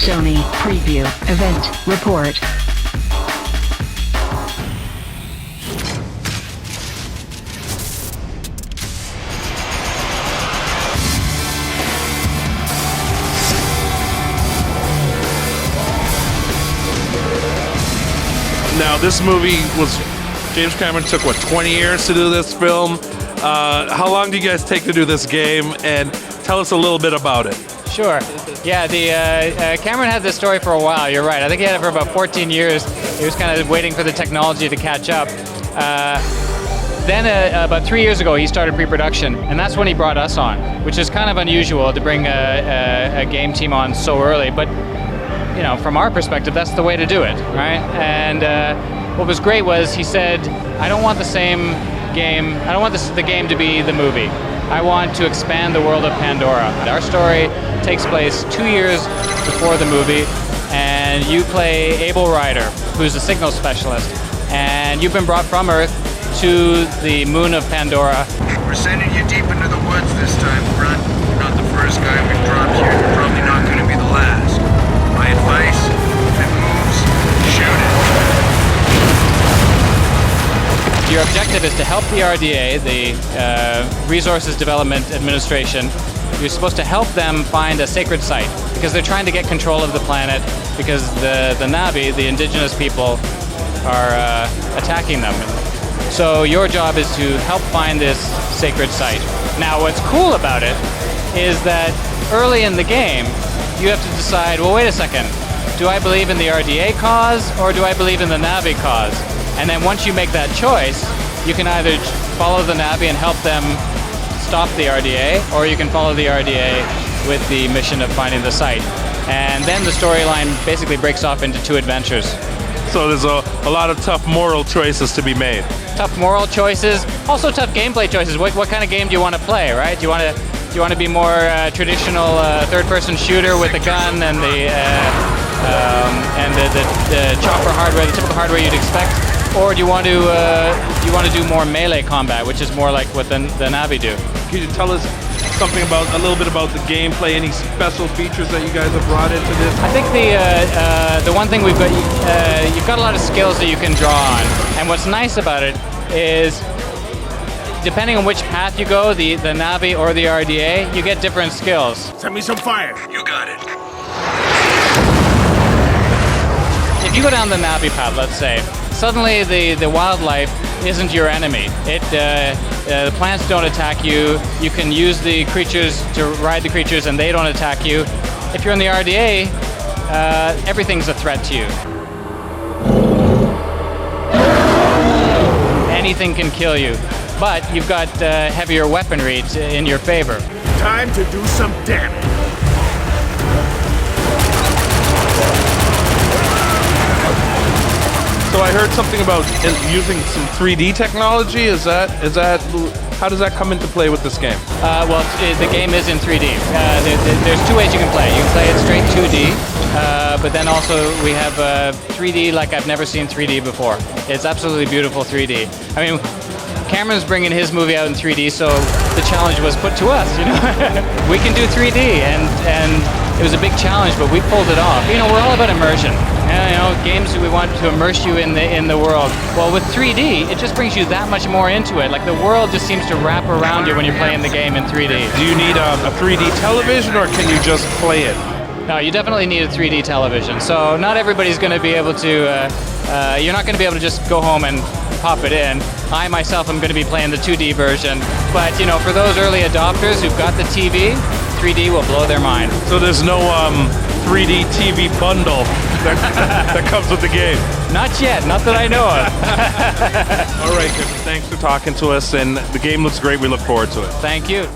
Sony Preview Event Report. Now, this movie was, James Cameron took, 20 years to do this film? How long do you guys take to do this game? And tell us a little bit about it. Sure. Yeah, Cameron had this story for a while, you're right. I think he had it for about 14 years. He was kind of waiting for the technology to catch up. Then about 3 years ago, he started pre-production, and that's when he brought us on, which is kind of unusual to bring a game team on so early. But you know, from our perspective, that's the way to do it, right? And what was great was he said, I don't want the same game, I don't want the game to be the movie. I want to expand the world of Pandora. Our story takes place 2 years before the movie, and you play Abel Ryder, who's a signal specialist, and you've been brought from Earth to the moon of Pandora. We're sending you deep into the woods this time, Grunt. You're not the first guy we've dropped here. You're probably not going to be the last. My advice, if it moves, shoot it. Your objective is to help the RDA, the Resources Development Administration. You're supposed to help them find a sacred site because they're trying to get control of the planet because the Na'vi, the indigenous people, are attacking them. So your job is to help find this sacred site. Now what's cool about it is that early in the game, you have to decide, well, wait a second, do I believe in the RDA cause or do I believe in the Na'vi cause? And then once you make that choice, you can either follow the Na'vi and help them stop the RDA, or you can follow the RDA with the mission of finding the site. And then the storyline basically breaks off into two adventures. So there's a lot of tough moral choices to be made. Tough moral choices, also tough gameplay choices. What kind of game do you want to play, right? Do you want to be more traditional third-person shooter with a gun and the chopper hardware, the typical hardware you'd expect, or do you want to do more melee combat, which is more like what the Na'vi do? Could you tell us something about a little bit about the gameplay? Any special features that you guys have brought into this? I think the one thing we've got, you've got a lot of skills that you can draw on, and what's nice about it is, depending on which path you go, the Na'vi or the RDA, you get different skills. Send me some fire. You got it. If you go down the Na'vi path, let's say, suddenly the wildlife isn't your enemy. The plants don't attack you. You can use the creatures to ride the creatures and they don't attack you. If you're in the RDA, everything's a threat to you. Anything can kill you. But you've got heavier weaponry in your favor. Time to do some damage. So I heard something about using some 3D technology. Is that how does that come into play with this game? Well, the game is in 3D. There's two ways you can play. You can play it straight 2D, but then also we have 3D like I've never seen 3D before. It's absolutely beautiful 3D. I mean, Cameron's bringing his movie out in 3D, so the challenge was put to us, you know. We can do 3D, and it was a big challenge, but we pulled it off. You know, we're all about immersion. You know, games, we want to immerse you in the world. Well, with 3D, it just brings you that much more into it. Like, the world just seems to wrap around you when you're playing the game in 3D. Do you need a 3D television, or can you just play it? No, you definitely need a 3D television. So not everybody's going to be able to, you're not going to be able to just go home and pop it in. I myself am going to be playing the 2D version. But, you know, for those early adopters who've got the TV, 3D will blow their mind. So there's no 3D TV bundle that comes with the game? Not yet, not that I know of. All right, Kevin, thanks for talking to us, and the game looks great. We look forward to it. Thank you.